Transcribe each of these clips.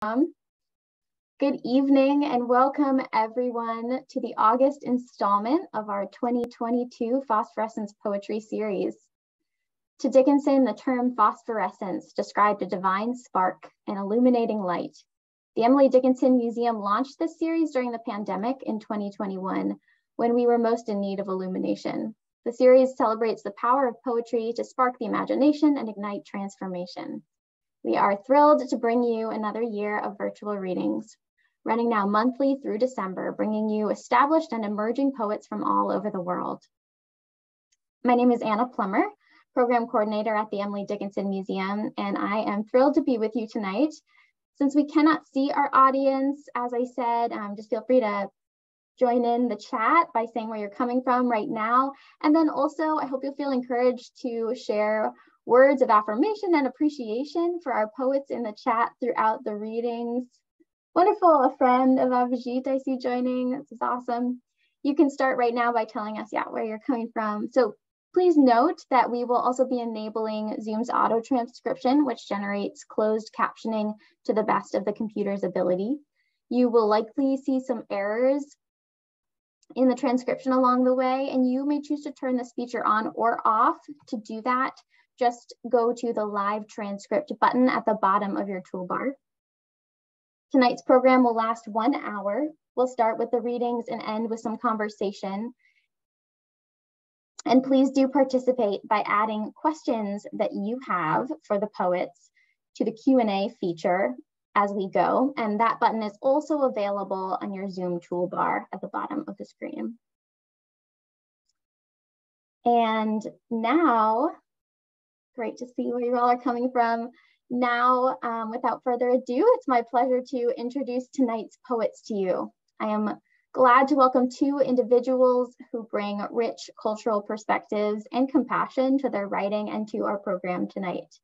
Good evening and welcome everyone to the August installment of our 2022 Phosphorescence Poetry Series. To Dickinson, the term phosphorescence described a divine spark, an illuminating light. The Emily Dickinson Museum launched this series during the pandemic in 2021, when we were most in need of illumination. The series celebrates the power of poetry to spark the imagination and ignite transformation. We are thrilled to bring you another year of virtual readings, running now monthly through December, bringing you established and emerging poets from all over the world. My name is Anna Plummer, Program Coordinator at the Emily Dickinson Museum, and I am thrilled to be with you tonight. Since we cannot see our audience, as I said, just feel free to join in the chat by saying where you're coming from right now. And then also, I hope you'll feel encouraged to share words of affirmation and appreciation for our poets in the chat throughout the readings. Wonderful, a friend of Abhijit I see joining. This is awesome. You can start right now by telling us, where you're coming from. So please note that we will also be enabling Zoom's auto transcription, which generates closed captioning to the best of the computer's ability. You will likely see some errors in the transcription along the way, and you may choose to turn this feature on or off. To do that, just go to the live transcript button at the bottom of your toolbar. Tonight's program will last 1 hour. We'll start with the readings and end with some conversation. And please do participate by adding questions that you have for the poets to the Q&A feature as we go. And that button is also available on your Zoom toolbar at the bottom of the screen. And now, great to see where you all are coming from. Now, without further ado, it's my pleasure to introduce tonight's poets to you. I am glad to welcome two individuals who bring rich cultural perspectives and compassion to their writing and to our program tonight.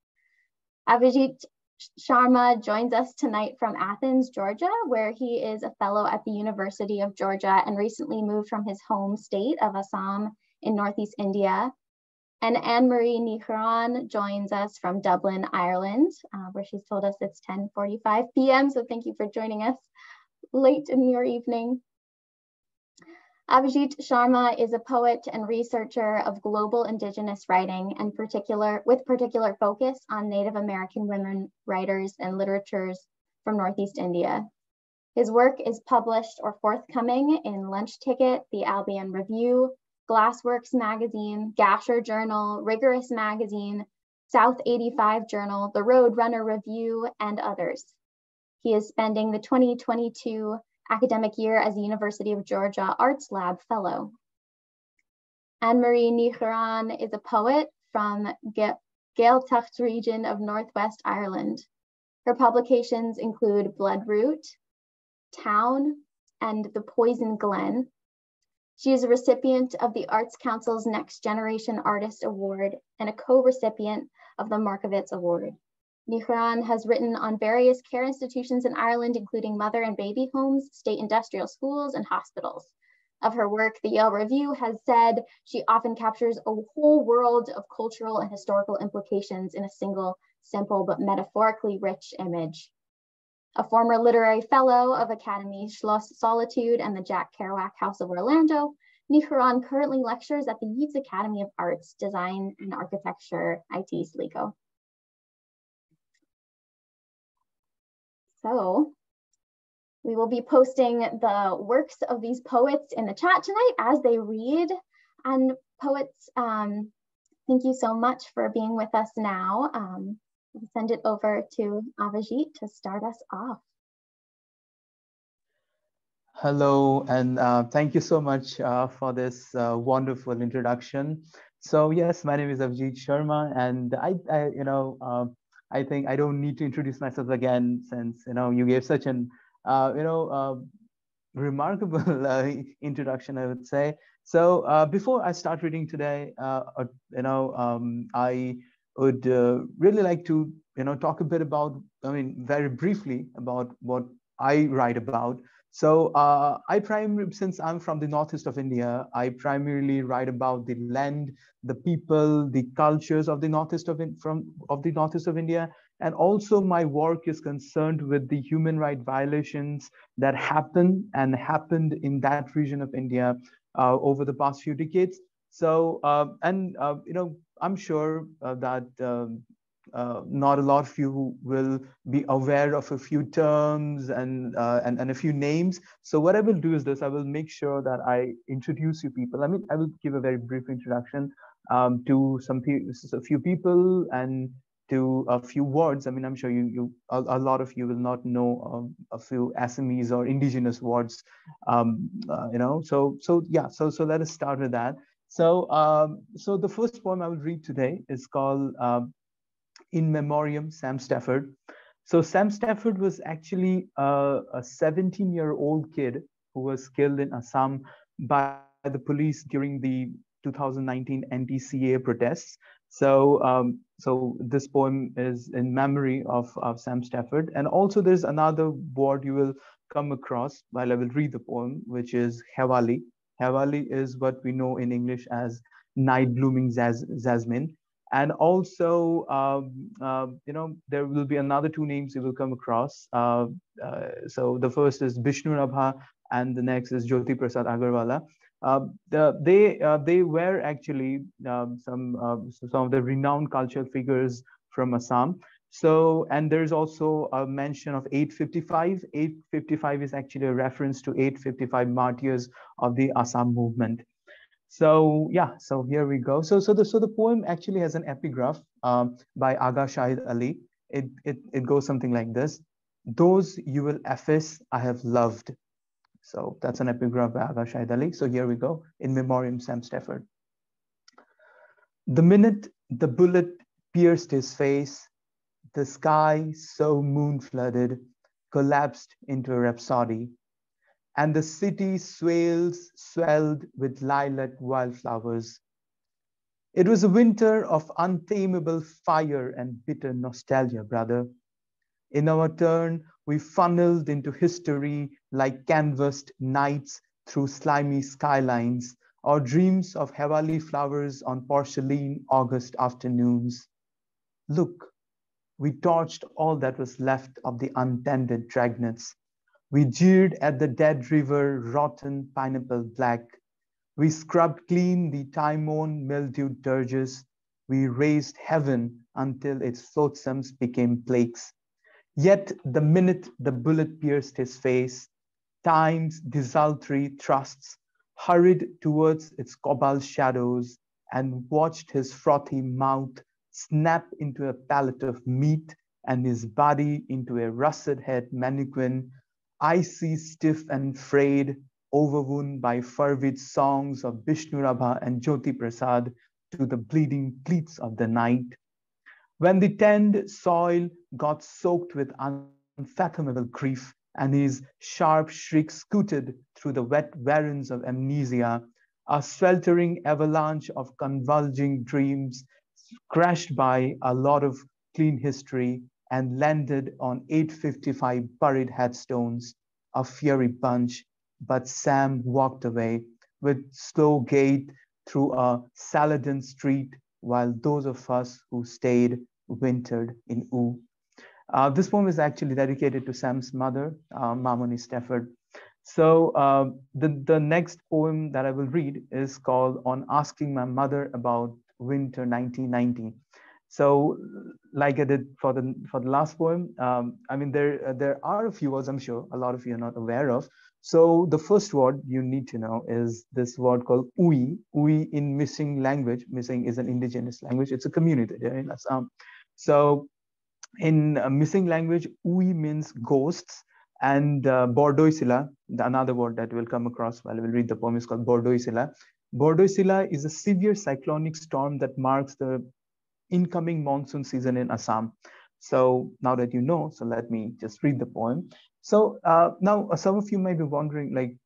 Abhijit Sarmah joins us tonight from Athens, Georgia, where he is a fellow at the University of Georgia and recently moved from his home state of Assam in Northeast India. And Annemarie Nicharan joins us from Dublin, Ireland, where she's told us it's 10:45 p.m. So thank you for joining us late in your evening. Abhijit Sarmah is a poet and researcher of global Indigenous writing, and with particular focus on Native American women writers and literatures from Northeast India. His work is published or forthcoming in Lunch Ticket, the Albion Review, Glassworks Magazine, Gasher Journal, Rigorous Magazine, South 85 Journal, The Road Runner Review, and others. He is spending the 2022 academic year as the University of Georgia Arts Lab Fellow. Annemarie Nicharan is a poet from Gaeltacht region of Northwest Ireland. Her publications include Bloodroot, Town, and The Poison Glen. She is a recipient of the Arts Council's Next Generation Artist Award and a co-recipient of the Markovits Award. Nicharan has written on various care institutions in Ireland, including mother and baby homes, state industrial schools, and hospitals. Of her work, the Yale Review has said she often captures a whole world of cultural and historical implications in a single, simple, but metaphorically rich image. A former literary fellow of Academy Schloss Solitude and the Jack Kerouac House of Orlando, Nicharan currently lectures at the Yeats Academy of Arts, Design and Architecture, IT Sligo. So we will be posting the works of these poets in the chat tonight as they read. And poets, thank you so much for being with us now. I'll send it over to Abhijit to start us off. Hello, and thank you so much for this wonderful introduction. So yes, my name is Abhijit Sarmah, and I think I don't need to introduce myself again, since you gave such an remarkable introduction, I would say. So before I start reading today, I would really like to talk a bit about, very briefly about what I write about. So since I'm from the northeast of India, I primarily write about the land, the people, the cultures of the northeast of India, And also my work is concerned with the human rights violations that happened in that region of India over the past few decades. So, I'm sure that not a lot of you will be aware of a few terms and a few names. So what I will do is this: I will make sure that I introduce you people. I mean, I will give a very brief introduction to a few people and to a few words. I mean, I'm sure a lot of you will not know a few Assamese or indigenous words. So let us start with that. So the first poem I will read today is called In Memoriam, Sam Stafford. So Sam Stafford was actually a 17-year-old kid who was killed in Assam by the police during the 2019 anti-CAA protests. So this poem is in memory of Sam Stafford. And also there's another word you will come across while I will read the poem, which is Hewali. Hewali is what we know in English as night blooming jasmine. And also, there will be another two names you will come across. So the first is Vishnu Rabha, and the next is Jyoti Prasad Agarwala. They were actually some of the renowned cultural figures from Assam. So, and there's also a mention of 855. 855 is actually a reference to 855 martyrs of the Assam movement. So yeah, so here we go. So the poem actually has an epigraph by Aga Shahid Ali. It goes something like this: "Those you will efface, I have loved." So that's an epigraph by Aga Shahid Ali. So here we go. In Memoriam, Sam Stafford. The minute the bullet pierced his face, the sky, so moon-flooded, collapsed into a rhapsody, and the city swelled with lilac wildflowers. It was a winter of untamable fire and bitter nostalgia, brother. In our turn, we funneled into history like canvassed nights through slimy skylines, or dreams of Hewali flowers on porcelain August afternoons. Look, we torched all that was left of the untended dragnets. We jeered at the dead river, rotten pineapple black. We scrubbed clean the time-worn mildewed dirges. We raised heaven until its flotsams became plagues. Yet the minute the bullet pierced his face, time's desultory thrusts hurried towards its cobalt shadows and watched his frothy mouth snap into a pallet of meat and his body into a russet-haired mannequin, icy, stiff, and frayed, overwound by fervid songs of Vishnu Rabha and Jyoti Prasad to the bleeding pleats of the night. When the tanned soil got soaked with unfathomable grief and his sharp shriek scooted through the wet warrens of amnesia, a sweltering avalanche of convulging dreams crashed by a lot of clean history and landed on 855 buried headstones, a fiery bunch. But Sam walked away with slow gait through a Saladin street, while those of us who stayed wintered in Ooh. This poem is actually dedicated to Sam's mother, Mamoni Stafford. So the next poem that I will read is called On Asking My Mother About Winter 1990. So, like I did for the last poem, I mean there are a few words I'm sure a lot of you are not aware of. So the first word you need to know is this word called Ui. Ui in Missing language. Missing is an indigenous language. It's a community there in Assam. So in Missing language, Ui means ghosts, and Bordoisila, another word that will come across while we will read the poem, is called Bordoisila. Bordoisila is a severe cyclonic storm that marks the incoming monsoon season in Assam. So now that you know, so let me just read the poem. So now some of you might be wondering, like,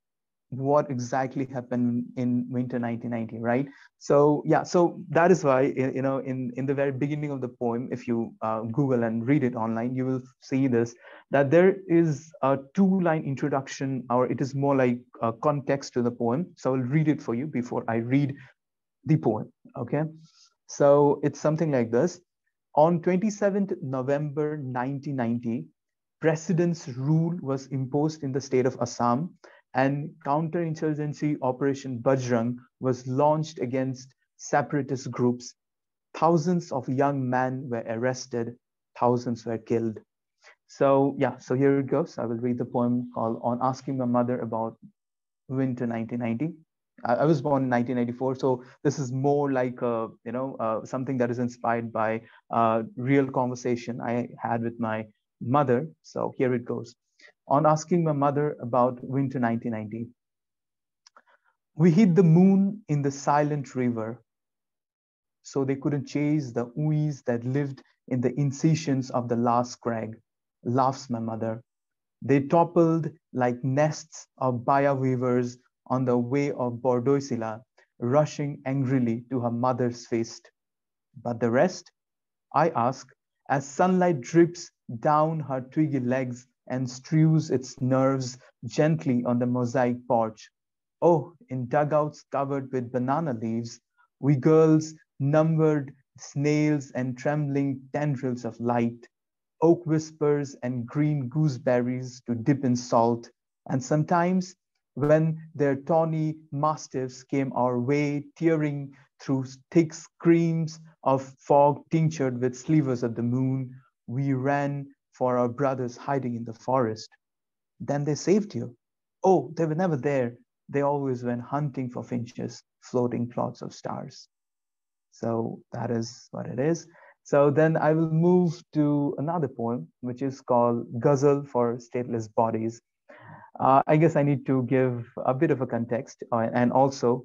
what exactly happened in winter 1990, right? So yeah, so that is why, you know, in the very beginning of the poem, if you Google and read it online, you will see this, that there is a two-line introduction, or it is more like a context to the poem. So I'll read it for you before I read the poem, okay? So it's something like this. On 27th November 1990, President's rule was imposed in the state of Assam, and counterinsurgency Operation Bajrang was launched against separatist groups. Thousands of young men were arrested, thousands were killed. So yeah, so here it goes. I will read the poem called On Asking My Mother About Winter 1990. I was born in 1994, so this is more like something that is inspired by real conversation I had with my mother. So here it goes. On asking my mother about winter 1990. We hid the moon in the silent river, so they couldn't chase the ooze that lived in the incisions of the last crag, laughs my mother. They toppled like nests of Baya weavers on the way of Bordeauxilla, rushing angrily to her mother's feast. But the rest? I ask, as sunlight drips down her twiggy legs and strews its nerves gently on the mosaic porch. Oh, in dugouts covered with banana leaves, we girls numbered snails and trembling tendrils of light, oak whispers and green gooseberries to dip in salt, and sometimes when their tawny mastiffs came our way, tearing through thick screams of fog tinctured with slivers of the moon, we ran for our brothers hiding in the forest. Then they saved you. Oh, they were never there. They always went hunting for finches, floating plots of stars. So that is what it is. So then I will move to another poem, which is called Ghazal for Stateless Bodies. I guess I need to give a bit of a context and also,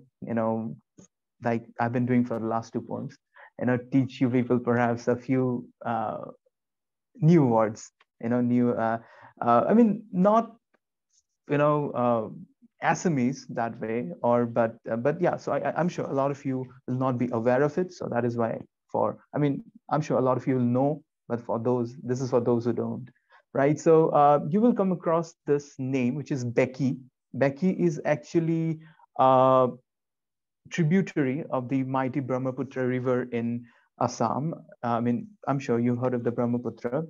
like I've been doing for the last two poems, teach you people perhaps a few new words, new, I mean, not, you know, Assamese that way, but yeah. So I'm sure a lot of you will not be aware of it. So that is why I mean, I'm sure a lot of you will know, but for those, this is for those who don't, right? So you will come across this name, which is Becky. Becky is actually a tributary of the mighty Brahmaputra River in Assam. I mean, I'm sure you heard of the Brahmaputra.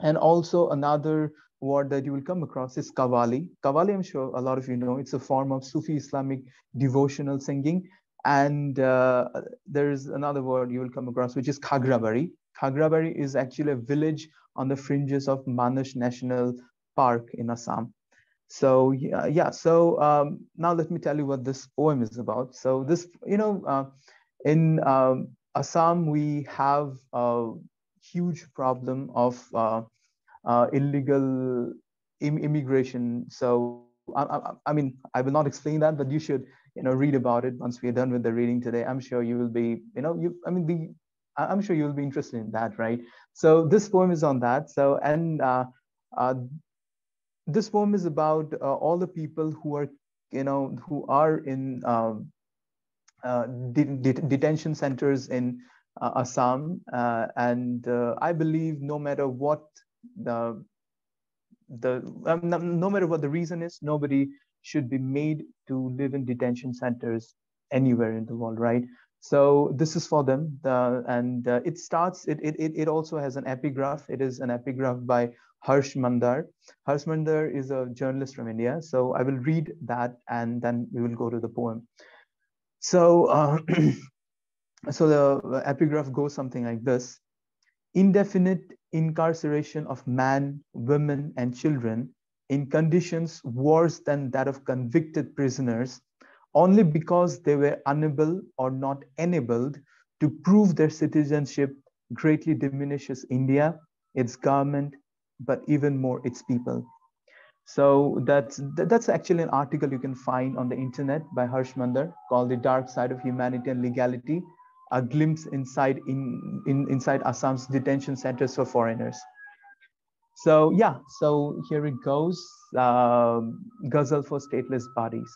And also another word that you will come across is Qawwali. Qawwali, I'm sure a lot of you know, it's a form of Sufi Islamic devotional singing. And there's another word you will come across, which is Khagrabari. Khagrabari is actually a village on the fringes of Manas National Park in Assam. So yeah. So now let me tell you what this poem is about. So this, in Assam, we have a huge problem of illegal immigration. So I mean, I will not explain that, but you should, read about it once we are done with the reading today. I'm sure you will be, I'm sure you will be interested in that, right? So this poem is on that. So and uh, this poem is about all the people who are, who are in detention centers in Assam, and I believe no matter what the no matter what the reason is, nobody should be made to live in detention centers anywhere in the world, right? So this is for them, and it starts. It also has an epigraph. It is an epigraph by Harsh Mandar. Harsh Mandar is a journalist from India. So I will read that, and then we will go to the poem. So, so the epigraph goes something like this: indefinite incarceration of man, women, and children in conditions worse than that of convicted prisoners, only because they were unable or not enabled to prove their citizenship, greatly diminishes India, its government, but even more its people. So that's actually an article you can find on the internet by Harsh Mandar called "The Dark Side of Humanity and Legality: A Glimpse inside Assam's detention centers for foreigners." So yeah, so here it goes. Ghazal for Stateless Bodies.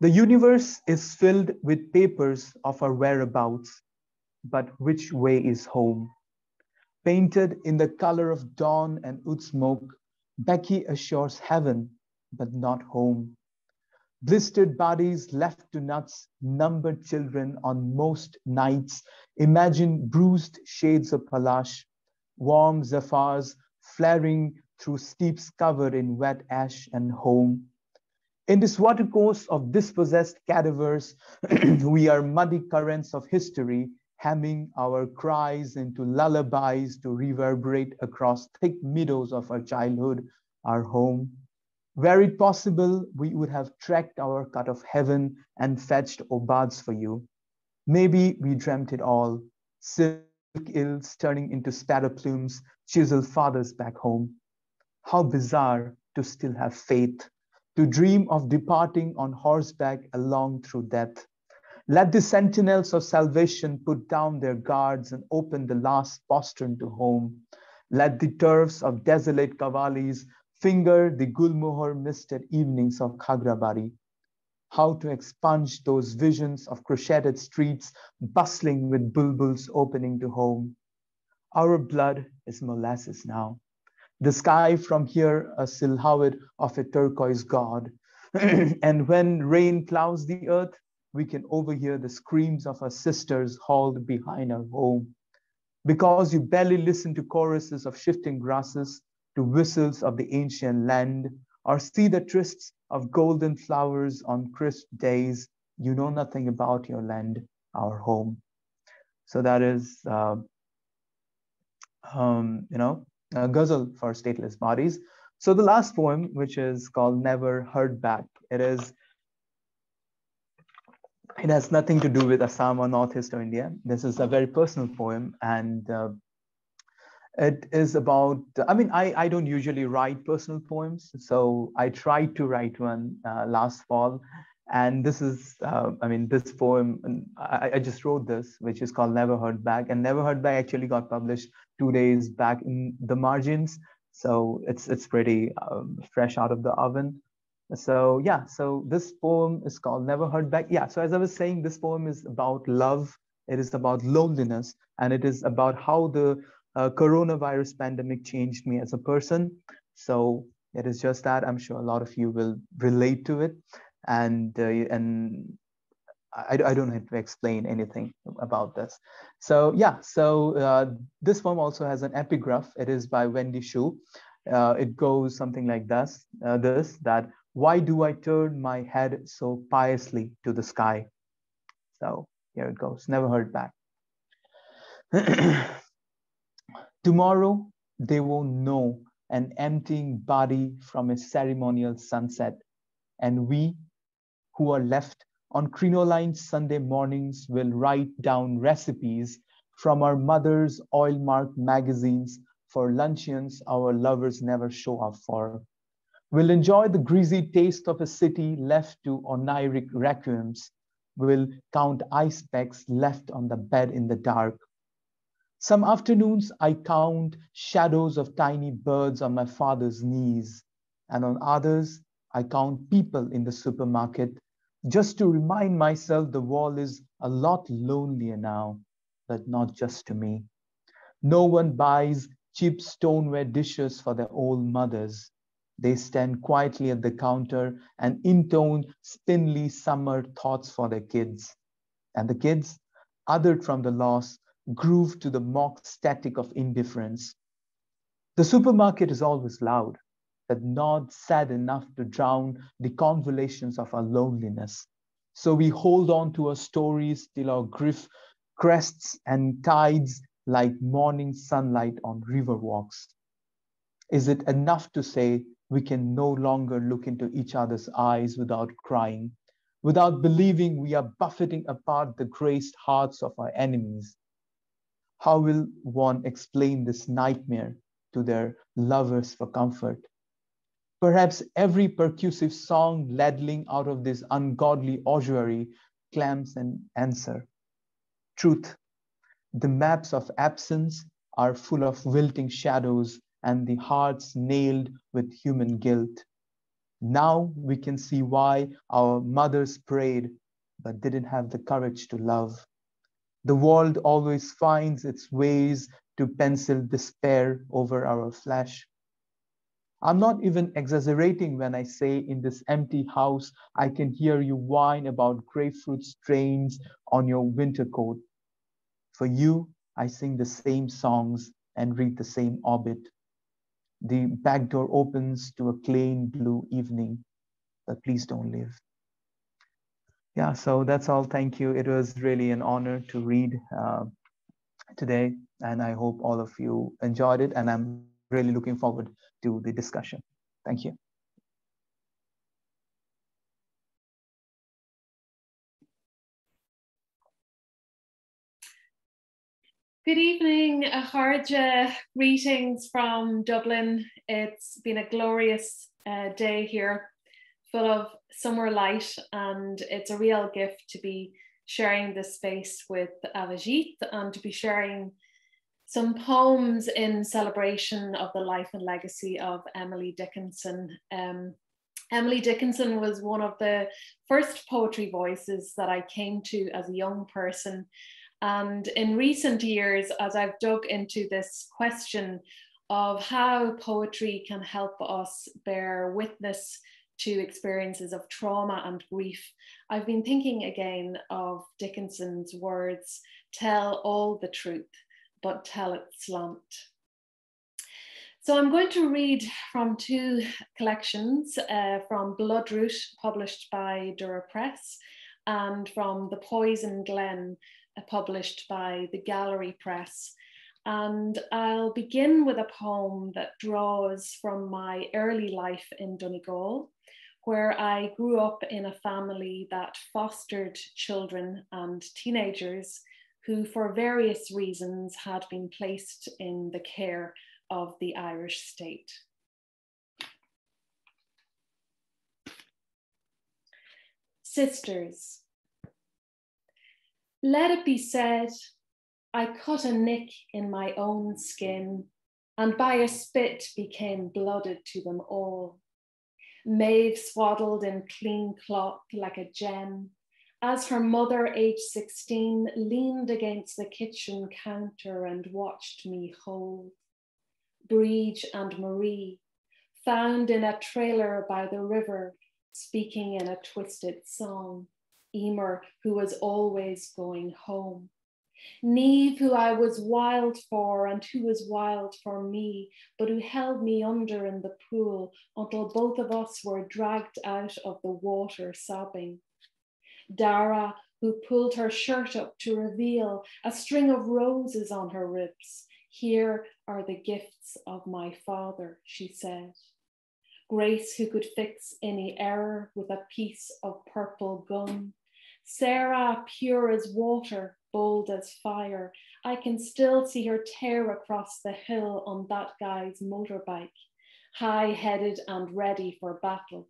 The universe is filled with papers of our whereabouts, but which way is home? Painted in the color of dawn and wood smoke, Becky assures heaven, but not home. Blistered bodies left to nuts, numbered children on most nights. Imagine bruised shades of Palash, warm zephyrs flaring through steeps covered in wet ash and home. In this watercourse of dispossessed cadavers, we are muddy currents of history, hemming our cries into lullabies to reverberate across thick meadows of our childhood, our home. Were it possible, we would have trekked our cut of heaven and fetched obads for you. Maybe we dreamt it all, silk ills turning into sparrow plumes, chiseled fathers back home. How bizarre to still have faith, to dream of departing on horseback along through death. Let the sentinels of salvation put down their guards and open the last postern to home. Let the turfs of desolate Kavalis finger the Gulmohar misted evenings of Khagrabari. How to expunge those visions of crocheted streets bustling with bulbuls opening to home. Our blood is molasses now. The sky from here a silhouette of a turquoise god. And when rain plows the earth, we can overhear the screams of our sisters hauled behind our home. Because you barely listen to choruses of shifting grasses, to whistles of the ancient land, or see the trysts of golden flowers on crisp days, you know nothing about your land, our home. So that is, a ghazal for stateless bodies. So the last poem, which is called Never Heard Back, it has nothing to do with Assam or Northeast of India. This is a very personal poem, and it is about, I don't usually write personal poems, so I tried to write one last fall. And this is, this poem, I just wrote this, which is called Never Heard Back. And Never Heard Back actually got published 2 days back in the margins. So it's pretty fresh out of the oven. So yeah, so this poem is called Never Heard Back. Yeah, so as I was saying, this poem is about love. It is about loneliness, and it is about how the coronavirus pandemic changed me as a person. So it is just that. I'm sure a lot of you will relate to it, and I don't have to explain anything about this. So yeah, so this poem also has an epigraph. It is by Wendy Shu. It goes something like this, that why do I turn my head so piously to the sky? So here it goes, never heard back. Tomorrow, they won't know an emptying body from a ceremonial sunset. And we, who are left on crinoline Sunday mornings, will write down recipes from our mother's oil-marked magazines for luncheons our lovers never show up for. We'll enjoy the greasy taste of a city left to oniric requiems. We'll count ice pecks left on the bed in the dark. Some afternoons I count shadows of tiny birds on my father's knees, and on others I count people in the supermarket just to remind myself the wall is a lot lonelier now, but not just to me. No one buys cheap stoneware dishes for their old mothers. They stand quietly at the counter and intone spindly summer thoughts for their kids. And the kids, othered from the loss, groove to the mock static of indifference. The supermarket is always loud, but not sad enough to drown the convolutions of our loneliness. So we hold on to our stories till our grief crests and tides like morning sunlight on river walks. Is it enough to say we can no longer look into each other's eyes without crying, without believing we are buffeting apart the graced hearts of our enemies? How will one explain this nightmare to their lovers for comfort? Perhaps every percussive song ladling out of this ungodly ossuary clams an answer. Truth, the maps of absence are full of wilting shadows and the hearts nailed with human guilt. Now we can see why our mothers prayed but didn't have the courage to love. The world always finds its ways to pencil despair over our flesh. I'm not even exaggerating when I say in this empty house, I can hear you whine about grapefruit strains on your winter coat. For you, I sing the same songs and read the same orbit. The back door opens to a plain blue evening, but please don't leave. Yeah, so that's all. Thank you. It was really an honor to read today, and I hope all of you enjoyed it. And I'm really looking forward to the discussion. Thank you. Good evening, Acharja. Greetings from Dublin. It's been a glorious day here, full of summer light, and it's a real gift to be sharing this space with Abhijit and to be sharing some poems in celebration of the life and legacy of Emily Dickinson. Emily Dickinson was one of the first poetry voices that I came to as a young person. And in recent years, as I've dug into this question of how poetry can help us bear witness to experiences of trauma and grief, I've been thinking again of Dickinson's words, "Tell all the truth, but tell it slant." So I'm going to read from two collections, from Bloodroot, published by Dura Press, and from The Poison Glen, published by the Gallery Press. And I'll begin with a poem that draws from my early life in Donegal, where I grew up in a family that fostered children and teenagers who, for various reasons, had been placed in the care of the Irish state. Sisters. Let it be said, I cut a nick in my own skin, and by a spit became blooded to them all. Maeve swaddled in clean cloth like a gem, as her mother, aged 16, leaned against the kitchen counter and watched me hold. Breege and Marie, found in a trailer by the river, speaking in a twisted song. Emer, who was always going home. Neve, who I was wild for and who was wild for me, but who held me under in the pool until both of us were dragged out of the water sobbing. Dara, who pulled her shirt up to reveal a string of roses on her ribs. Here are the gifts of my father, she said. Grace, who could fix any error with a piece of purple gum. Sarah, pure as water, bold as fire. I can still see her tear across the hill on that guy's motorbike, high-headed and ready for battle.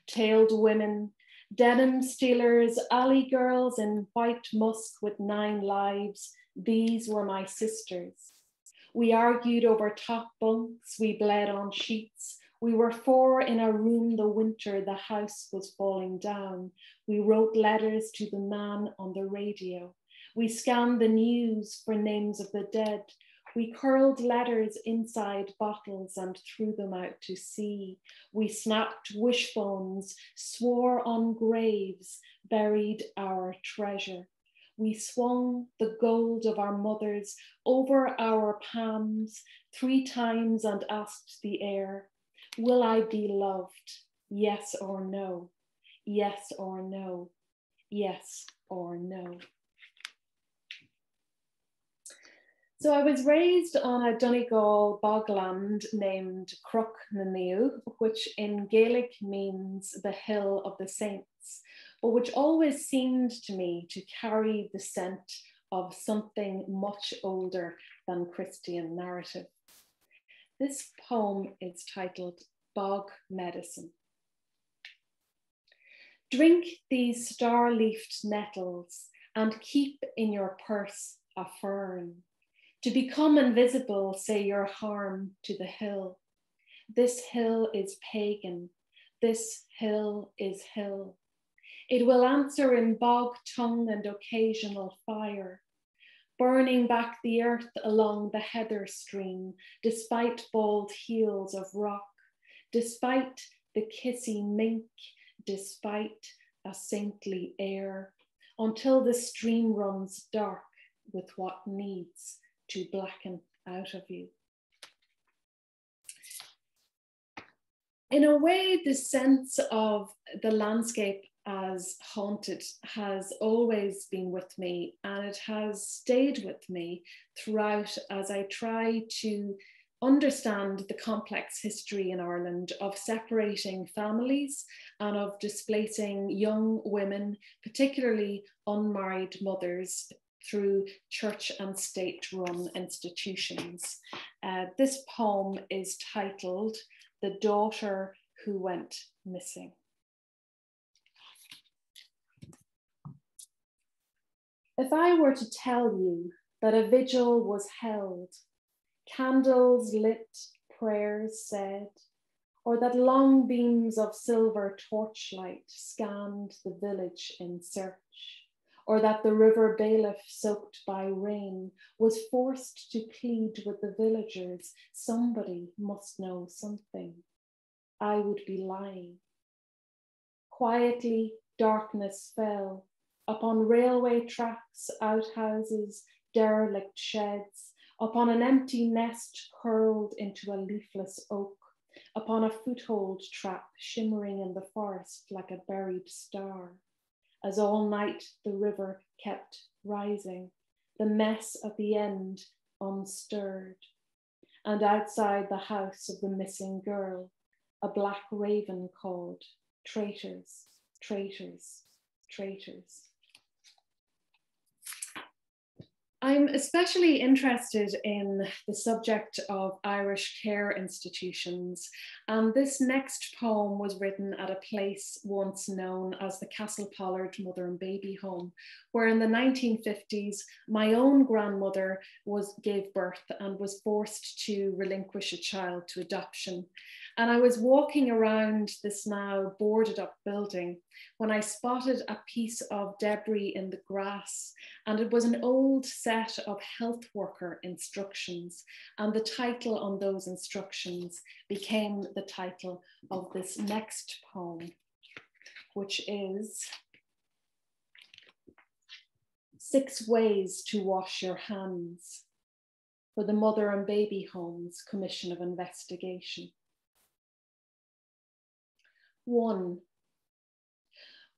Tailed women, denim stealers, alley girls in white musk with 9 lives. These were my sisters. We argued over top bunks, we bled on sheets. We were 4 in a room the winter the house was falling down. We wrote letters to the man on the radio. We scanned the news for names of the dead. We curled letters inside bottles and threw them out to sea. We snapped wishbones, swore on graves, buried our treasure. We swung the gold of our mothers over our palms 3 times and asked the air, will I be loved? Yes or no? Yes or no? Yes or no? So I was raised on a Donegal bogland named Crooknaniu, which in Gaelic means the hill of the saints, but which always seemed to me to carry the scent of something much older than Christian narrative. This poem is titled Bog Medicine. Drink these star-leafed nettles and keep in your purse a fern. To become invisible, say your harm to the hill. This hill is pagan, this hill is hill. It will answer in bog tongue and occasional fire, burning back the earth along the heather stream, despite bald heels of rock, despite the kissy mink, despite a saintly air, until the stream runs dark with what needs to blacken out of you. In a way, the sense of the landscape as haunted has always been with me, and it has stayed with me throughout as I try to understand the complex history in Ireland of separating families and of displacing young women, particularly unmarried mothers, through church and state-run institutions. This poem is titled "The Daughter Who Went Missing." If I were to tell you that a vigil was held, candles lit, prayers said, or that long beams of silver torchlight scanned the village in search, or that the river bailiff soaked by rain was forced to plead with the villagers, somebody must know something, I would be lying. Quietly, darkness fell upon railway tracks, outhouses, derelict sheds, upon an empty nest curled into a leafless oak, upon a foothold trap shimmering in the forest like a buried star, as all night the river kept rising, the mess at the end unstirred. And outside the house of the missing girl, a black raven called, traitors, traitors, traitors. I'm especially interested in the subject of Irish care institutions, and this next poem was written at a place once known as the Castle Pollard Mother and Baby Home, where in the 1950s, my own grandmother gave birth and was forced to relinquish a child to adoption. And I was walking around this now boarded up building when I spotted a piece of debris in the grass, and it was an old set of health worker instructions, and the title on those instructions became the title of this next poem, which is 6 Ways to Wash Your Hands for the Mother and Baby Homes Commission of Investigation. 1.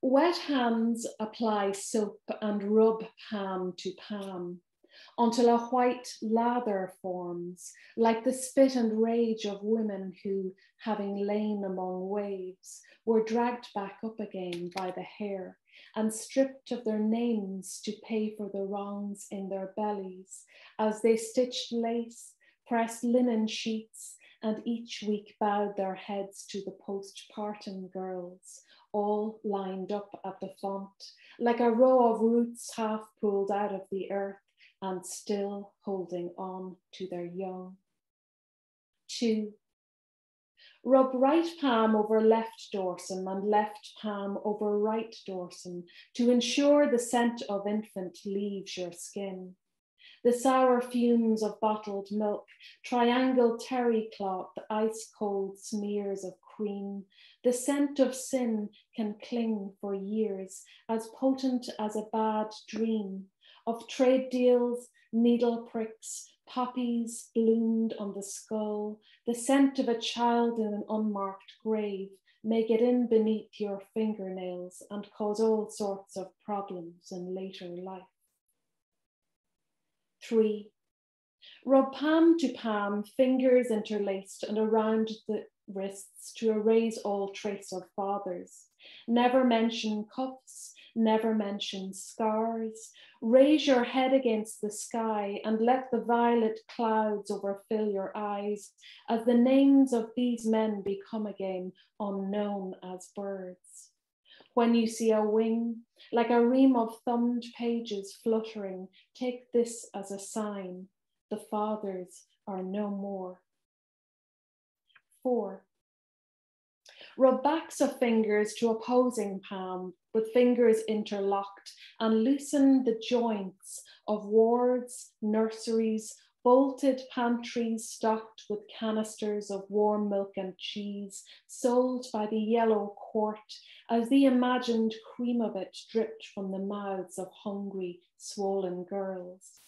Wet hands apply soap and rub palm to palm until a white lather forms, like the spit and rage of women who, having lain among waves, were dragged back up again by the hair and stripped of their names to pay for the wrongs in their bellies, as they stitched lace, pressed linen sheets, and each week bowed their heads to the postpartum girls, all lined up at the font, like a row of roots half pulled out of the earth and still holding on to their young. 2. Rub right palm over left dorsum and left palm over right dorsum to ensure the scent of infant leaves your skin. The sour fumes of bottled milk, triangle terry cloth, ice cold smears of cream. The scent of sin can cling for years, as potent as a bad dream, of trade deals, needle pricks, poppies bloomed on the skull. The scent of a child in an unmarked grave may get in beneath your fingernails and cause all sorts of problems in later life. 3. Rub palm to palm, fingers interlaced and around the wrists to erase all trace of fathers. Never mention cuffs, never mention scars. Raise your head against the sky and let the violet clouds overfill your eyes as the names of these men become again unknown as birds. When you see a wing, like a ream of thumbed pages fluttering, take this as a sign. The fathers are no more. 4. Rub backs of fingers to opposing palm with fingers interlocked and loosen the joints of wards, nurseries, Bolted pantries stocked with canisters of warm milk and cheese, sold by the yellow quart as the imagined cream of it dripped from the mouths of hungry, swollen girls.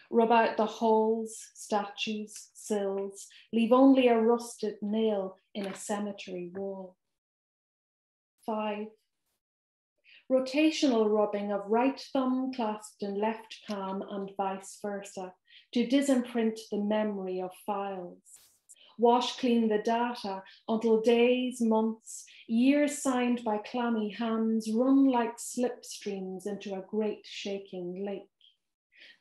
Rub out the halls, statues, sills, leave only a rusted nail in a cemetery wall. 5. Rotational rubbing of right thumb clasped in left palm and vice versa to disimprint the memory of files. Wash clean the data until days, months, years signed by clammy hands run like slipstreams into a great shaking lake.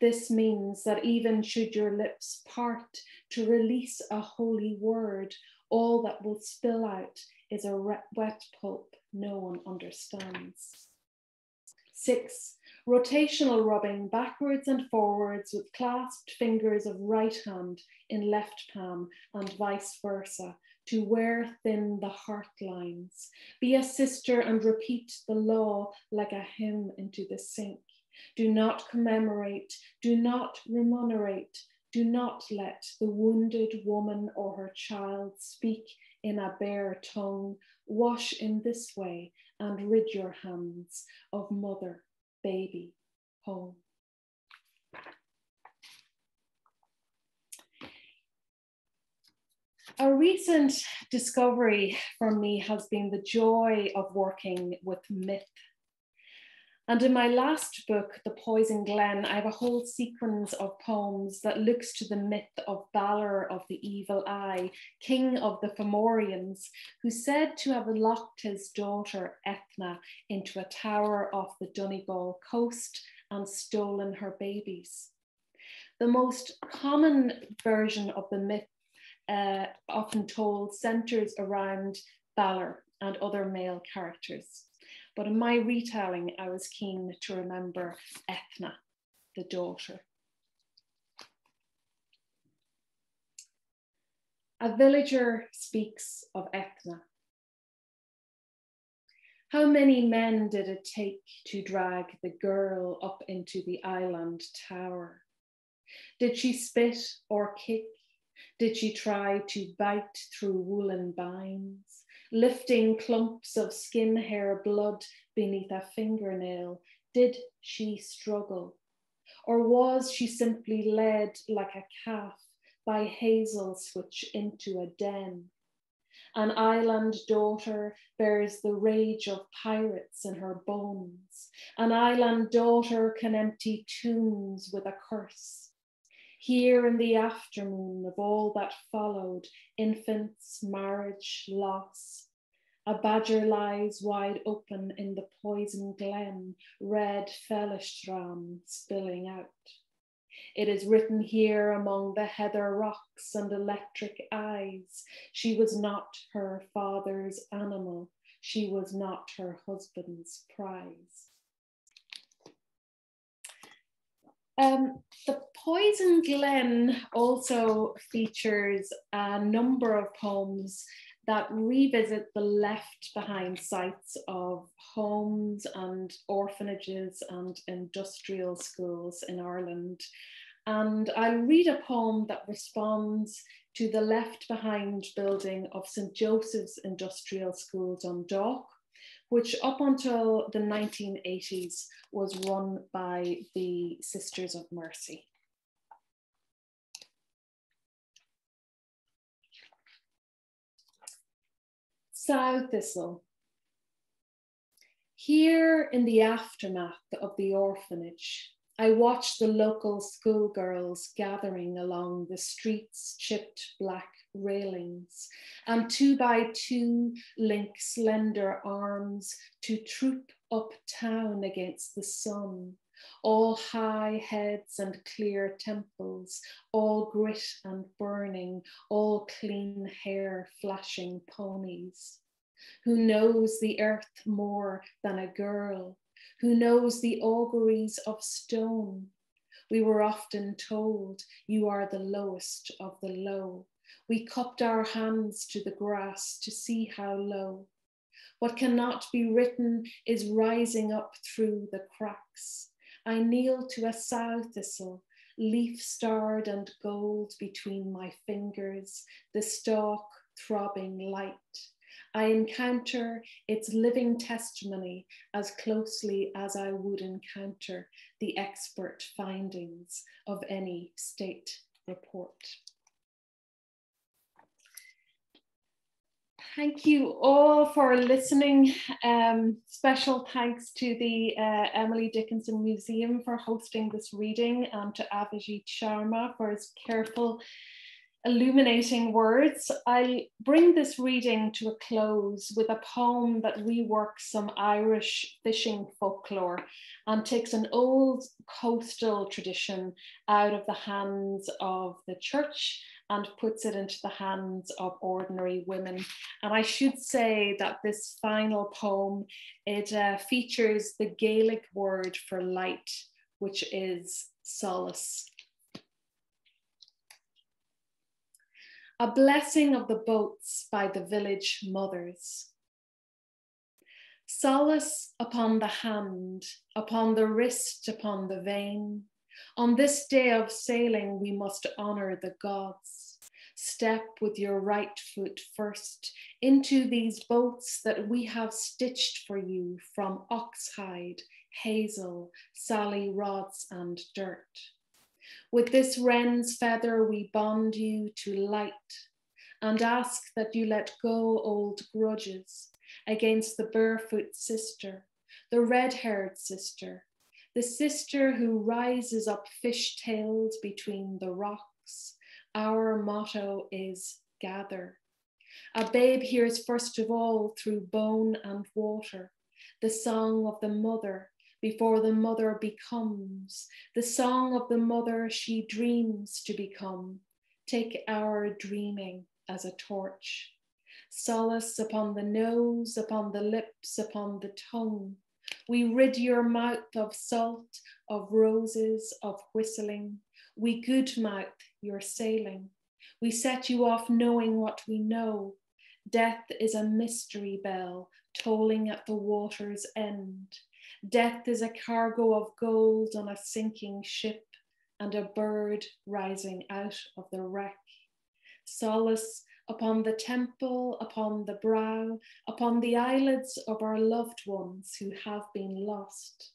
This means that even should your lips part to release a holy word, all that will spill out is a wet pulp no one understands. 6. Rotational rubbing backwards and forwards with clasped fingers of right hand in left palm and vice versa to wear thin the heart lines. Be a sister and repeat the law like a hymn into the sink. Do not commemorate, do not remunerate, do not let the wounded woman or her child speak in a bare tongue. Wash in this way and rid your hands of mother, baby, home. A recent discovery for me has been the joy of working with myth. And in my last book, The Poison Glen, I have a whole sequence of poems that looks to the myth of Balor of the Evil Eye, king of the Fomorians, who said to have locked his daughter Ethna into a tower off the Donegal coast and stolen her babies. The most common version of the myth, often told, centers around Balor and other male characters. But in my retelling, I was keen to remember Ethna, the daughter. A villager speaks of Ethna. How many men did it take to drag the girl up into the island tower? Did she spit or kick? Did she try to bite through woolen binds, lifting clumps of skin hair blood beneath a fingernail? Did she struggle? Or was she simply led like a calf by hazel switch into a den? An island daughter bears the rage of pirates in her bones. An island daughter can empty tombs with a curse. Here in the afternoon of all that followed, infants, marriage, loss, a badger lies wide open in the poison glen, red felistram spilling out. It is written here among the heather rocks and electric eyes. She was not her father's animal. She was not her husband's prize. The Poison Glen also features a number of poems that revisit the left behind sites of homes and orphanages and industrial schools in Ireland. And I'll read a poem that responds to the left behind building of St. Joseph's Industrial School Dundalk, which up until the 1980s was run by the Sisters of Mercy. Sow Thistle. Here in the aftermath of the orphanage, I watched the local schoolgirls gathering along the street's chipped black railings, and 2 by 2 link slender arms to troop uptown against the sun, all high heads and clear temples, all grit and burning, all clean hair flashing ponies. Who knows the earth more than a girl? Who knows the auguries of stone? We were often told, you are the lowest of the low. We cupped our hands to the grass to see how low. What cannot be written is rising up through the cracks. I kneel to a sow thistle, leaf-starred and gold between my fingers, the stalk throbbing light. I encounter its living testimony as closely as I would encounter the expert findings of any state report. Thank you all for listening. Special thanks to the Emily Dickinson Museum for hosting this reading, and to Abhijit Sarmah for his careful illuminating words. I'll bring this reading to a close with a poem that reworks some Irish fishing folklore and takes an old coastal tradition out of the hands of the church and puts it into the hands of ordinary women. And I should say that this final poem, it features the Gaelic word for light, which is solace. A blessing of the boats by the village mothers. Solace upon the hand, upon the wrist, upon the vein. On this day of sailing, we must honor the gods. Step with your right foot first into these boats that we have stitched for you from oxhide, hazel, sally rods, and dirt. With this wren's feather, we bond you to light and ask that you let go old grudges against the barefoot sister, the red-haired sister, the sister who rises up fish-tailed between the rocks. Our motto is gather. A babe hears first of all through bone and water, the song of the mother before the mother becomes, the song of the mother she dreams to become. Take our dreaming as a torch. Solace upon the nose, upon the lips, upon the tongue. We rid your mouth of salt, of roses, of whistling. We good mouth your sailing. We set you off knowing what we know. Death is a mystery bell tolling at the water's end. Death is a cargo of gold on a sinking ship and a bird rising out of the wreck. Solace upon the temple, upon the brow, upon the eyelids of our loved ones who have been lost.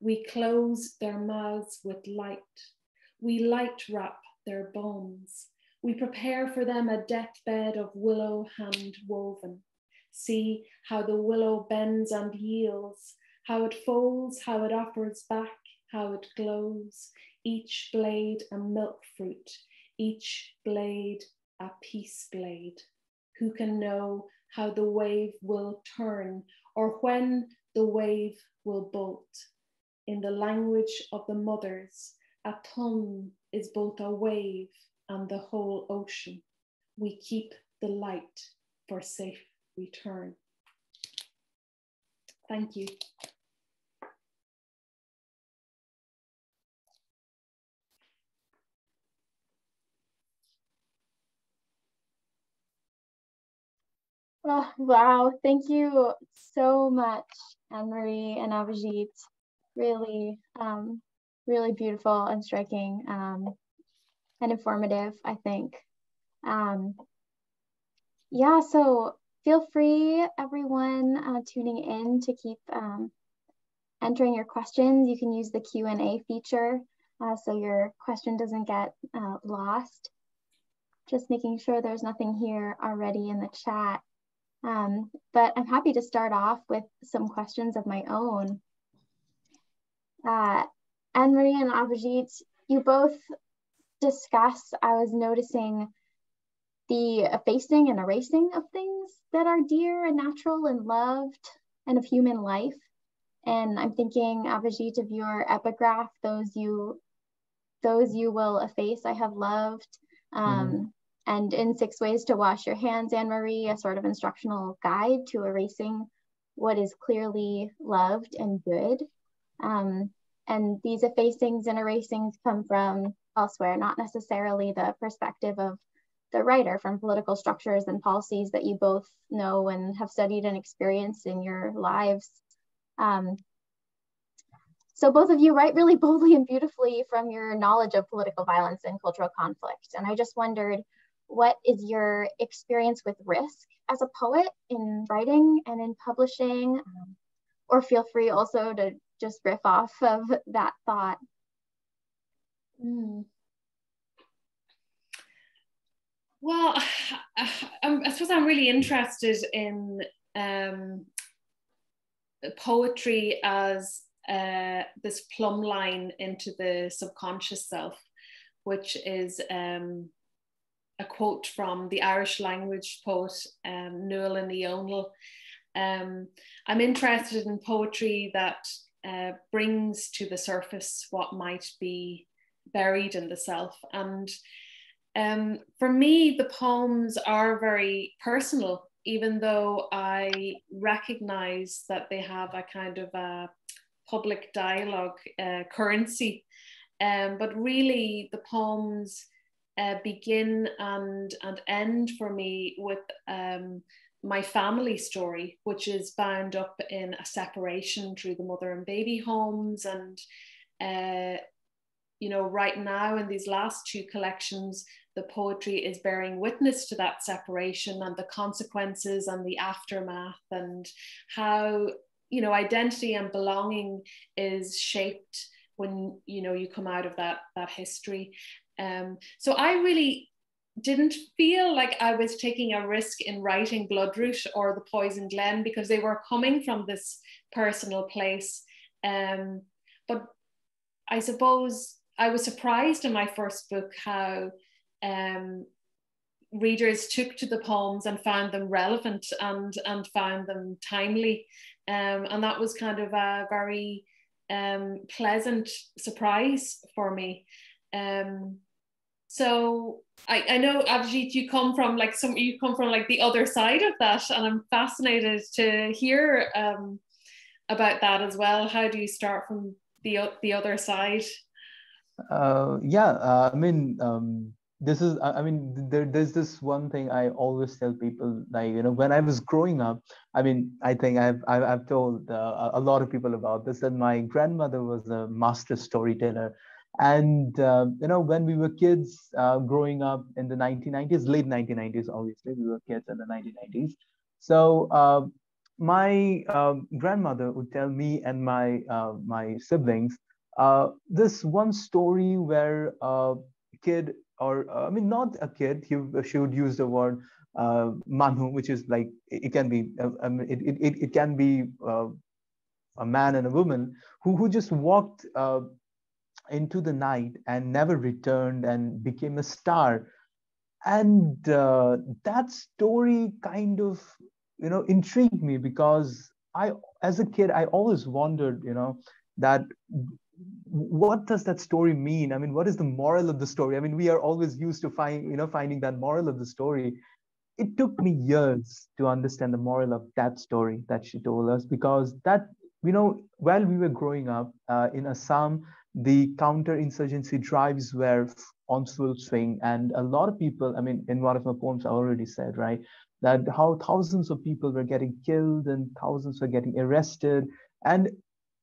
We close their mouths with light. We light wrap their bones. We prepare for them a deathbed of willow hand woven. See how the willow bends and yields, how it folds, how it offers back, how it glows, each blade a milk fruit, each blade a peace blade. Who can know how the wave will turn or when the wave will bolt? In the language of the mothers, a tongue is both a wave and the whole ocean. We keep the light for safe return. Thank you. Oh, wow. Thank you so much, Annemarie and Abhijit. Really, really beautiful and striking and informative, I think. Yeah, so feel free, everyone tuning in, to keep entering your questions. You can use the Q&A feature so your question doesn't get lost. Just making sure there's nothing here already in the chat. But I'm happy to start off with some questions of my own. Annemarie and Abhijit, you both discuss, I was noticing, the effacing and erasing of things that are dear and natural and loved and of human life. And I'm thinking, Abhijit, of your epigraph, those you will efface, I have loved. And in 6 Ways to Wash Your Hands, Annemarie, a sort of instructional guide to erasing what is clearly loved and good. And these effacings and erasings come from elsewhere, not necessarily the perspective of the writer, from political structures and policies that you both know and have studied and experienced in your lives. So So both of you write really boldly and beautifully from your knowledge of political violence and cultural conflict. And I just wondered, what is your experience with risk as a poet in writing and in publishing? Or feel free also to just riff off of that thought. Well, I suppose I'm really interested in poetry as this plumb line into the subconscious self, which is a quote from the Irish language poet Nuala Ní Dhomhnaill. I'm interested in poetry that brings to the surface what might be buried in the self. And for me, the poems are very personal, even though I recognize that they have a kind of a public dialogue currency. But really, the poems begin and end for me with my family story, which is bound up in a separation through the mother and baby homes. And, you know, right now in these last two collections, the poetry is bearing witness to that separation and the consequences and the aftermath, and how, you know, identity and belonging is shaped when, you know, you come out of that history. So I really didn't feel like I was taking a risk in writing Bloodroot or The Poison Glen, because they were coming from this personal place. But I suppose I was surprised in my first book how readers took to the poems and found them relevant and found them timely. And that was kind of a very pleasant surprise for me. So I know, Abhijit, you come from like the other side of that, and I'm fascinated to hear about that as well. How do you start from the other side? I mean, this is, I mean, there's this one thing I always tell people, like, you know, when I was growing up, I mean, I think I've told a lot of people about this, that my grandmother was a master storyteller. And, you know, when we were kids growing up in the 1990s, late 1990s, obviously, we were kids in the 1990s. So my grandmother would tell me and my siblings this one story where a kid, or I mean, not a kid, she would use the word manhu, which is like, it can be, it can be a man and a woman who just walked into the night and never returned and became a star. And that story kind of, you know, intrigued me, because as a kid, I always wondered, you know, that what does that story mean? I mean, what is the moral of the story? I mean, we are always used to finding that moral of the story. It took me years to understand the moral of that story that she told us, because that, you know, while we were growing up in Assam, the counterinsurgency drives were on full swing. And a lot of people, I mean, in one of my poems, I already said, right, that how thousands of people were getting killed and thousands were getting arrested. And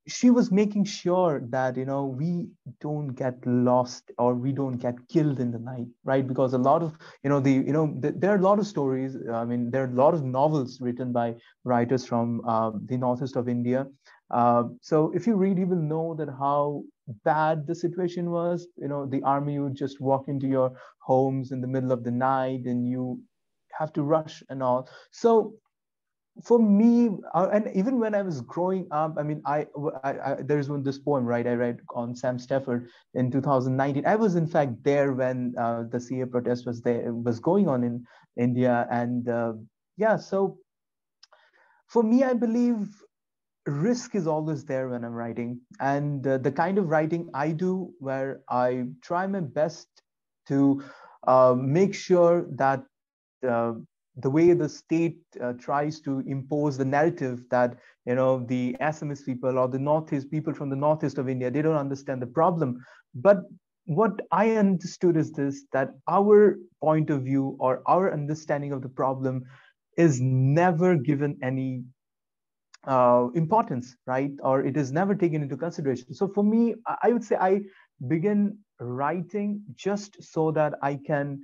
she was making sure that, you know, we don't get lost or we don't get killed in the night, right? Because a lot of, you know, there are a lot of stories. I mean, there are a lot of novels written by writers from the northeast of India. So if you read, you will know that how bad the situation was. You know, the army would just walk into your homes in the middle of the night and you have to rush and all. So for me, and even when I was growing up, I mean, there's this poem, right, I read on Sam Stafford in 2019. I was in fact there when the CA protest was going on in India. And yeah, so for me, I believe risk is always there when I'm writing. And the kind of writing I do, where I try my best to make sure that the way the state tries to impose the narrative that, you know, the Assamese people or the Northeast people from the Northeast of India, they don't understand the problem. But what I understood is this, that our point of view or our understanding of the problem is never given any importance, right? Or it is never taken into consideration. So for me, I would say I begin writing just so that I can,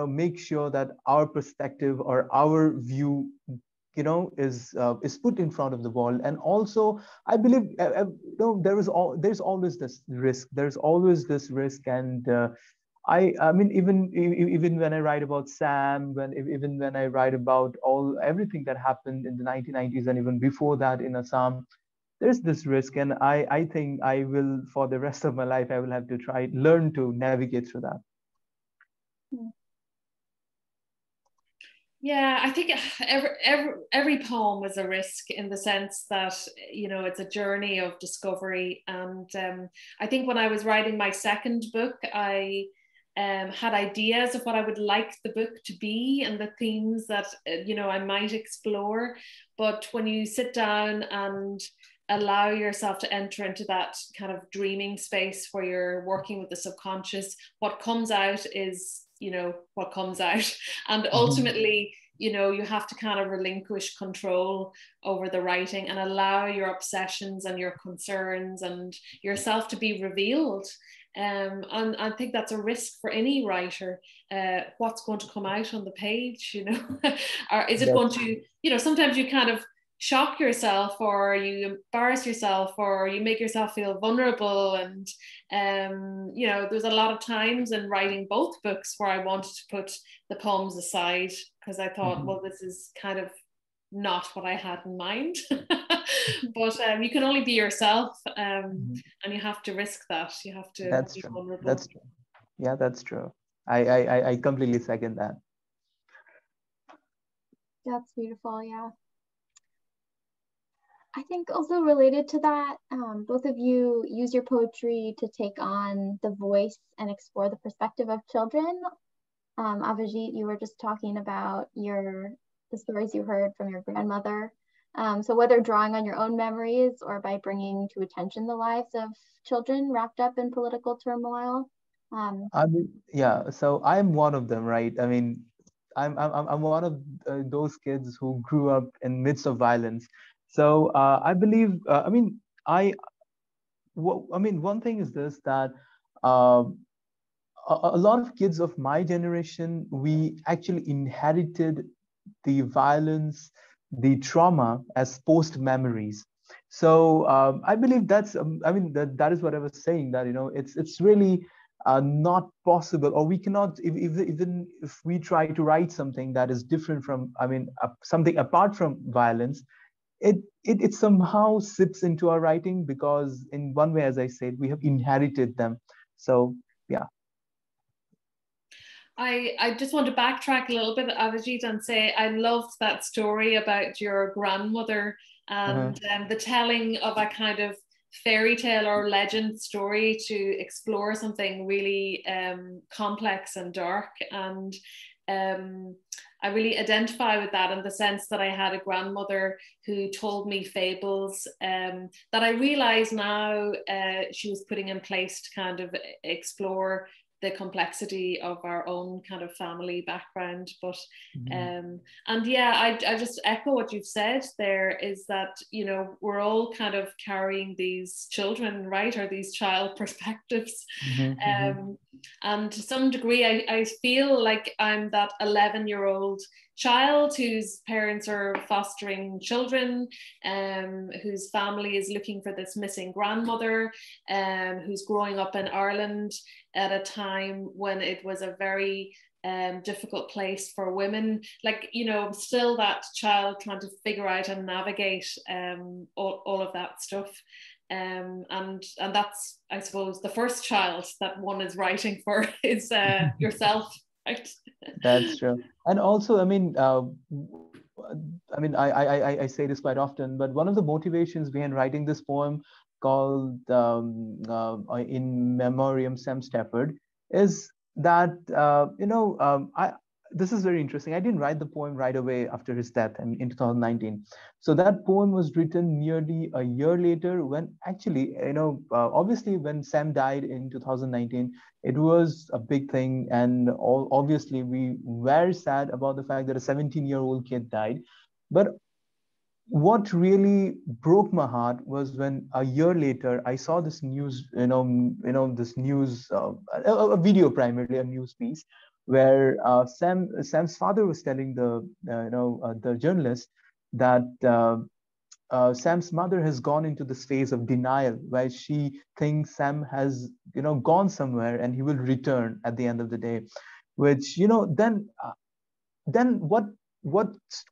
make sure that our perspective or our view, is put in front of the world. And also, I believe, there's always this risk. There's always this risk, and I mean, even when I write about Sam, even when I write about everything that happened in the 1990s and even before that in Assam, there's this risk, and I think I will, for the rest of my life, I will have to learn to navigate through that. Yeah, I think every poem is a risk in the sense that, you know, it's a journey of discovery. And I think when I was writing my second book, I had ideas of what I would like the book to be and the themes that, I might explore. But when you sit down and allow yourself to enter into that kind of dreaming space where you're working with the subconscious, what comes out is, what comes out. And ultimately, you have to kind of relinquish control over the writing and allow your obsessions and your concerns and yourself to be revealed. And I think that's a risk for any writer. What's going to come out on the page, or is it going to, sometimes you kind of shock yourself, or you embarrass yourself, or you make yourself feel vulnerable. And there's a lot of times in writing both books where I wanted to put the poems aside because I thought, well, this is kind of not what I had in mind. But you can only be yourself, and you have to risk that. You have to be vulnerable. That's true. Yeah, that's true. I completely second that. That's beautiful. Yeah. I think also related to that, both of you use your poetry to take on the voice and explore the perspective of children. Abhijit, you were just talking about the stories you heard from your grandmother. So whether drawing on your own memories or by bringing to attention the lives of children wrapped up in political turmoil. So I'm one of them, right? I mean, I'm one of those kids who grew up in midst of violence. So I believe, one thing is this, that a lot of kids of my generation, we actually inherited the violence, the trauma as post memories. So I believe that is what I was saying, that, it's really not possible, or we cannot, even if we try to write something that is different from, something apart from violence, it somehow sips into our writing, because in one way, as I said, we have inherited them. So yeah. I just want to backtrack a little bit, Abhijit, and say I loved that story about your grandmother and the telling of a kind of fairy tale or legend story to explore something really complex and dark. And I really identify with that in the sense that I had a grandmother who told me fables that I realize now she was putting in place to kind of explore the complexity of our own kind of family background. But and yeah, I just echo what you've said there, is that, we're all kind of carrying these children, right, or these child perspectives. And to some degree, I feel like I'm that 11-year-old child whose parents are fostering children, whose family is looking for this missing grandmother, who's growing up in Ireland at a time when it was a very difficult place for women. Like, still that child trying to figure out and navigate all of that stuff. And that's, I suppose, the first child that one is writing for is yourself, right? That's true. And also, I say this quite often, but one of the motivations behind writing this poem called In Memoriam Sam Stafford is that, this is very interesting. I didn't write the poem right away after his death in 2019. So that poem was written nearly a year later, when actually, obviously when Sam died in 2019, it was a big thing. And obviously we were sad about the fact that a 17-year-old kid died. But what really broke my heart was when a year later I saw this news, this news, a video, primarily a news piece, where Sam's father was telling the journalist that Sam's mother has gone into this phase of denial, where she thinks Sam has, gone somewhere and he will return at the end of the day, which, then what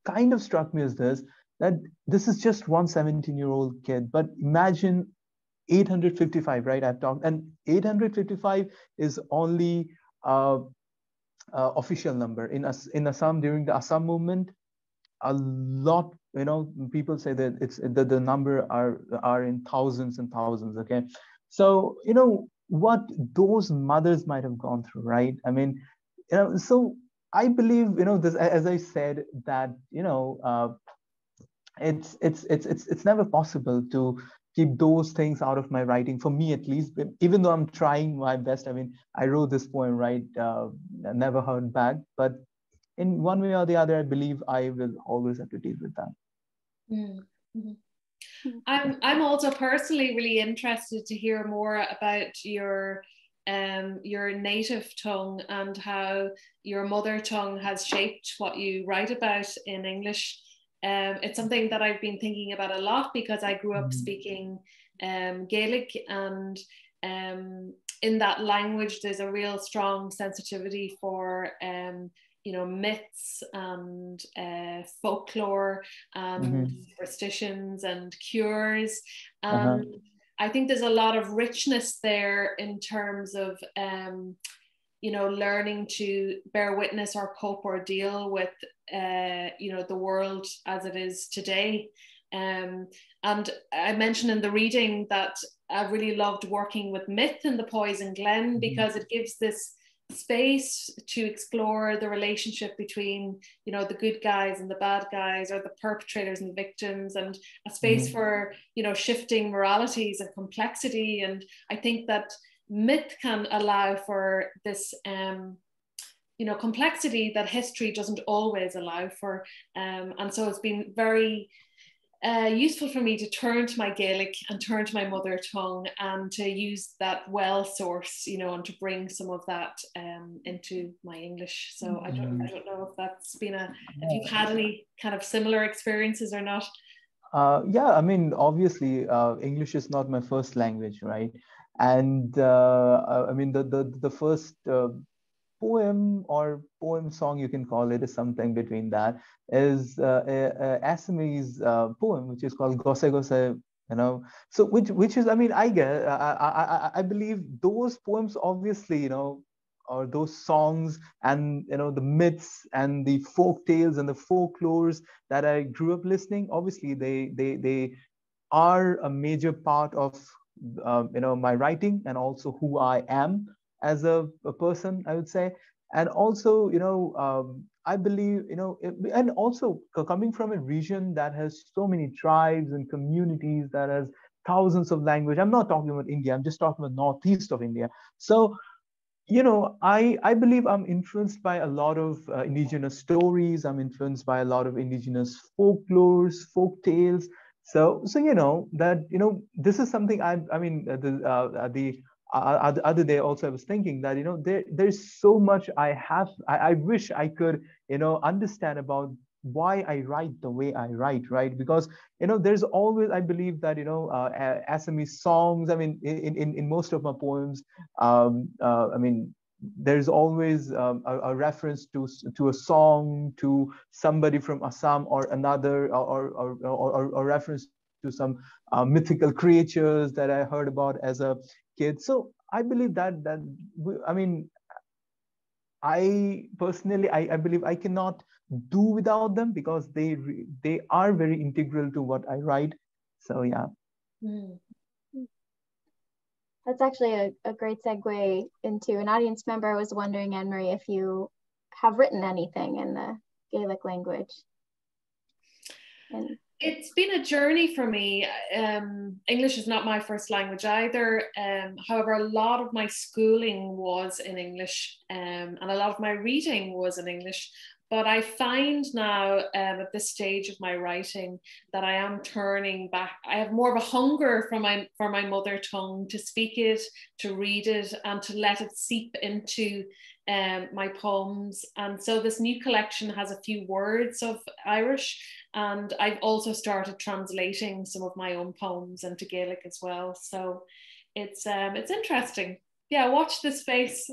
kind of struck me is this, that this is just one 17-year-old kid, but imagine 855, right? I've talked, and 855 is only official number in Assam. During the Assam movement, a lot, people say that it's the number are in thousands and thousands. Okay, so what those mothers might have gone through, right? I mean, so I believe, this, as I said, that it's never possible to keep those things out of my writing, for me at least, even though I'm trying my best. I mean, I wrote this poem, right? Never heard back, but in one way or the other, I believe I will always have to deal with that. Mm-hmm. I'm also personally really interested to hear more about your native tongue and how your mother tongue has shaped what you write about in English. It's something that I've been thinking about a lot because I grew up speaking Gaelic, and in that language there's a real strong sensitivity for myths and folklore and superstitions and cures, and I think there's a lot of richness there in terms of learning to bear witness or cope or deal with the world as it is today. And I mentioned in the reading that I really loved working with myth in the Poison Glen because it gives this space to explore the relationship between the good guys and the bad guys, or the perpetrators and the victims, and a space for shifting moralities and complexity. And I think that myth can allow for this complexity that history doesn't always allow for, and so it's been very useful for me to turn to my Gaelic and turn to my mother tongue and to use that well source, and to bring some of that into my English. So I don't know if that's been if you've had any kind of similar experiences or not. Yeah, I mean, obviously, English is not my first language, right? And I mean, the first poem or poem song, you can call it, is something between that, is Assamese poem, which is called Gose Gose, so which is, I mean, I guess, I believe those poems, obviously, or those songs, and the myths and the folk tales and the folklores that I grew up listening, obviously they are a major part of my writing, and also who I am as a person, I would say. And also, I believe, and also coming from a region that has so many tribes and communities, that has thousands of language. I'm not talking about India, I'm just talking about northeast of India. So I believe I'm influenced by a lot of indigenous stories. I'm influenced by a lot of indigenous folklores, folk tales. So that this is something I mean, the other day also I was thinking that there's so much I wish I could understand about why I write the way I write, right? Because there's always, I believe that Assamese songs, I mean, in most of my poems, I mean, there's always a reference to a song, to somebody from Assam, or another, or reference to some mythical creatures that I heard about as a kid. So I believe that I mean, I personally, I believe I cannot do without them, because they are very integral to what I write. So yeah. That's actually a great segue into an audience member was wondering, Annemarie, if you have written anything in the Gaelic language. It's been a journey for me. English is not my first language either. However, a lot of my schooling was in English, and a lot of my reading was in English. But I find now at this stage of my writing that I am turning back. I have more of a hunger for my mother tongue, to speak it, to read it, and to let it seep into my poems. And so this new collection has a few words of Irish, and I've also started translating some of my own poems into Gaelic as well. So it's interesting. Yeah, watch this space.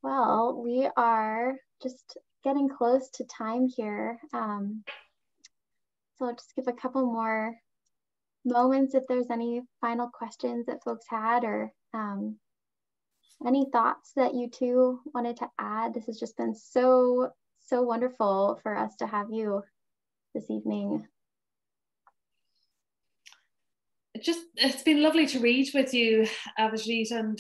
Well, we are just getting close to time here. So I'll just give a couple more moments if there's any final questions that folks had, or any thoughts that you two wanted to add. This has just been so wonderful for us to have you this evening. It's been lovely to read with you, Abhijit, and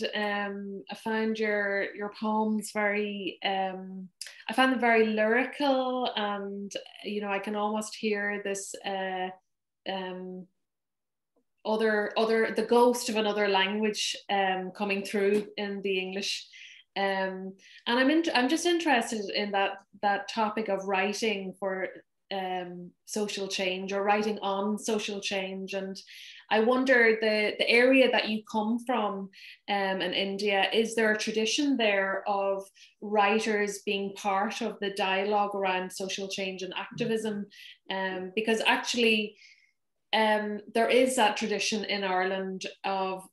I found your poems very I find them very lyrical, and I can almost hear this the ghost of another language coming through in the English. And I'm just interested in that topic of writing for social change, or writing on social change. And I wonder, the area that you come from in India, is there a tradition there of writers being part of the dialogue around social change and activism? Because actually there is that tradition in Ireland of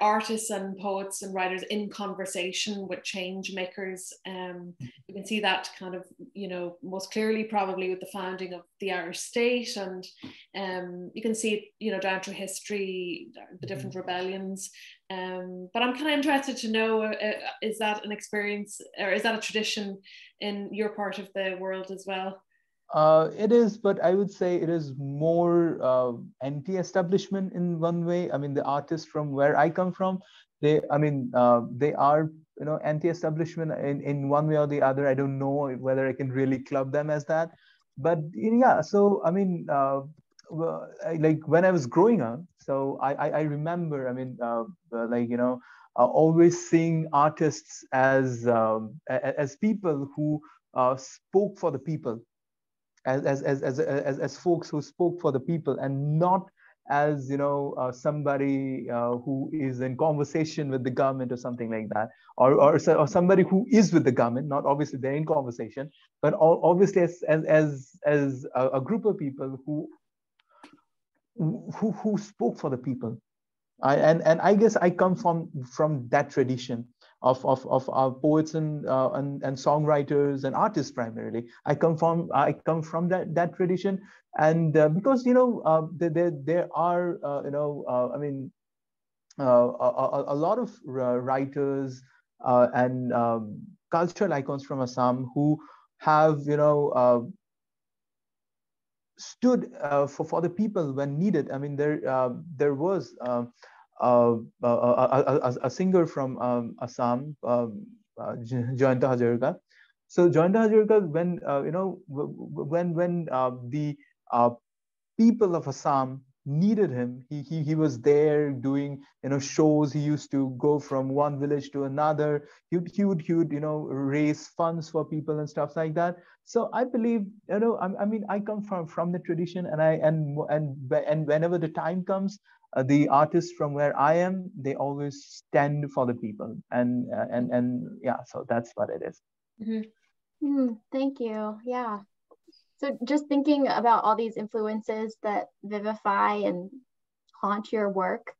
artists and poets and writers in conversation with change makers. You can see that kind of, most clearly probably with the founding of the Irish state, and you can see it, down through history, the different rebellions. But I'm kind of interested to know, is that an experience, or is that a tradition in your part of the world as well? It is, but I would say it is more anti-establishment in one way. I mean, the artists from where I come from, they are, anti-establishment in one way or the other. I don't know whether I can really club them as that, but yeah. So I mean, like when I was growing up, so I remember, I mean, always seeing artists as people who spoke for the people. As folks who spoke for the people, and not as somebody who is in conversation with the government or something like that, or somebody who is with the government. Not obviously they're in conversation, but obviously as a group of people who spoke for the people. And I guess I come from that tradition of our poets and songwriters and artists primarily. I come from that tradition, and because there are I mean a lot of writers and cultural icons from Assam who have stood for the people when needed. I mean, there was a singer from Assam, Jayanta Hazarika. So Jayanta Hazarika, when the people of Assam needed him, he was there doing shows. He used to go from one village to another. He would raise funds for people and stuff like that. So I believe, I mean, I come from the tradition, and whenever the time comes, the artists from where I am, they always stand for the people, and yeah, so that's what it is. Mm-hmm. Thank you. Yeah. So just thinking about all these influences that vivify and haunt your work,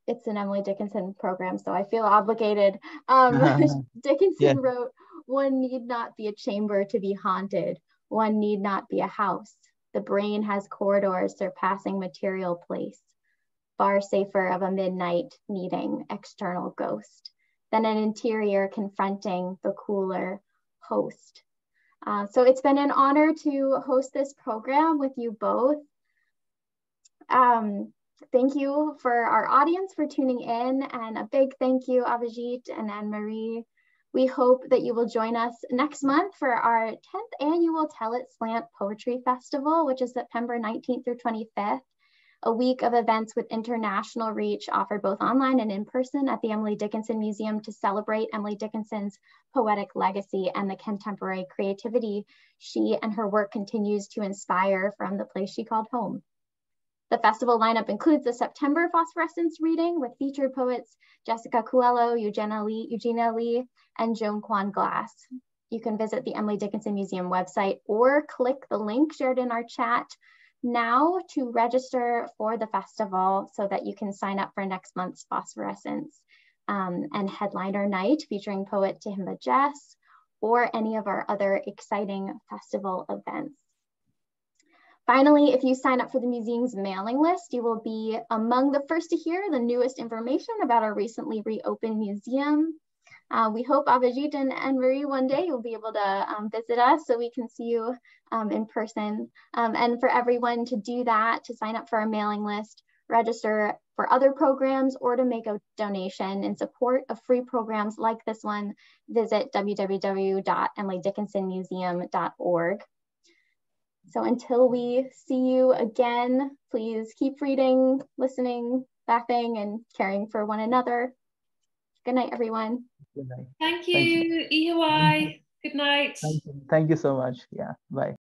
it's an Emily Dickinson program, so I feel obligated. Dickinson wrote, "One need not be a chamber to be haunted. One need not be a house. The brain has corridors surpassing material place, far safer of a midnight needing external ghost than an interior confronting the cooler host." So it's been an honor to host this program with you both. Thank you for our audience for tuning in, and a big thank you, Abhijit and Annemarie. We hope that you will join us next month for our 10th annual Tell It Slant Poetry Festival, which is September 19th through 25th. a week of events with international reach offered both online and in person at the Emily Dickinson Museum to celebrate Emily Dickinson's poetic legacy and the contemporary creativity she and her work continues to inspire from the place she called home. The festival lineup includes the September Phosphorescence reading with featured poets Jessica Coelho, Eugenia Lee, and Joan Kwan Glass. You can visit the Emily Dickinson Museum website or click the link shared in our chat now to register for the festival so that you can sign up for next month's Phosphorescence and headliner night featuring poet Tehimba Jess or any of our other exciting festival events. Finally, if you sign up for the museum's mailing list, you will be among the first to hear the newest information about our recently reopened museum. We hope, Abhijit and Annemarie, one day you'll be able to visit us so we can see you in person. And for everyone to do that, to sign up for our mailing list, register for other programs, or to make a donation in support of free programs like this one, visit www.emilydickinsonmuseum.org. So until we see you again, please keep reading, listening, laughing, and caring for one another. Good night, everyone. Good night. Thank you. Ihawai. Good night. Thank you so much. Yeah, bye.